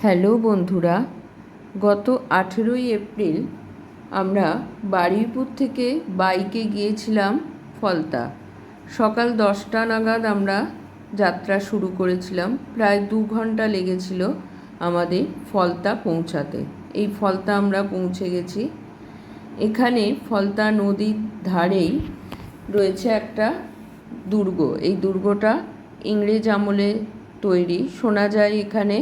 Hello বন্ধুরা, গত 18ই April আমরা বারুইপুর থেকে বাইকে গিয়েছিলাম ফলতা। সকাল 10টা নাগাদ আমরা যাত্রা শুরু করেছিলাম। প্রায় 2 ঘন্টা লেগেছিল আমাদের ফলতা পৌঁছাতে। এই ফলতা আমরা পৌঁছে গেছি। এখানে ফলতা নদীর ধারেই রয়েছে একটা দুর্গ। এই দুর্গটা ইংরেজ আমলে তৈরি। শোনা যায় এখানে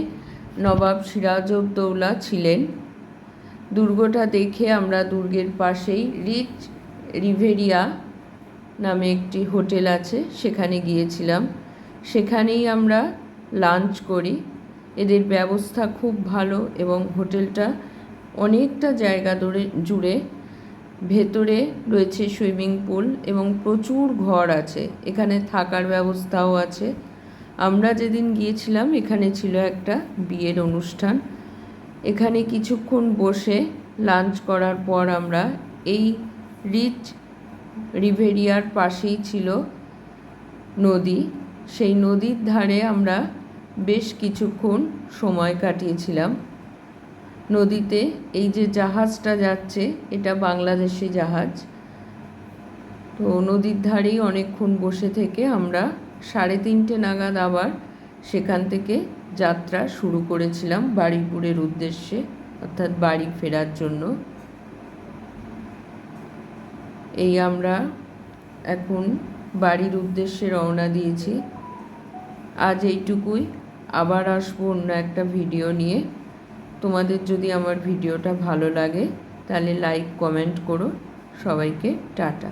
নবাব সিরাজউদ্দৌলা ছিলেন। দুর্গটা দেখে আমরা দুর্গের পাশেই রিচ রিভেরিয়া নামে একটি হোটেল আছে, সেখানে গিয়েছিলাম। সেখানেই আমরা লাঞ্চ করি। এদের ব্যবস্থা খুব ভালো এবং হোটেলটা অনেকটা জায়গা জুড়ে। ভেতরে রয়েছে সুইমিং পুল এবং প্রচুর ঘর আছে। এখানে থাকার ব্যবস্থাও আছে। আমরা যেদিন গিয়েছিলাম এখানে ছিল একটা বিয়ের অনুষ্ঠান। এখানে কিছুক্ষণ বসে লাঞ্চ করার পর আমরা এই রিচ রিভেরিয়ার পাশেই ছিল নদী। সেই নদীর ধারে আমরা বেশ কিছুক্ষণ সময় কাটিয়েছিলাম। নদীতে এই যে জাহাজটা যাচ্ছে, এটা বাংলাদেশি জাহাজ। তো নদীর ধারেই অনেকক্ষণ বসে থেকে আমরা 3:30 নাগাদ আবার সেখান থেকে যাত্রা শুরু করেছিলাম বারুইপুরের উদ্দেশ্যে, অর্থাৎ বাড়ি ফেরার জন্য। এই আমরা এখন বাড়ির উদ্দেশ্যে রওনা দিয়েছি। আজ এইটুকুই। আবার আসবো অন্য একটা ভিডিও নিয়ে। তোমাদের যদি আমার ভিডিওটা ভালো লাগে তাহলে লাইক কমেন্ট করো। সবাইকে টাটা।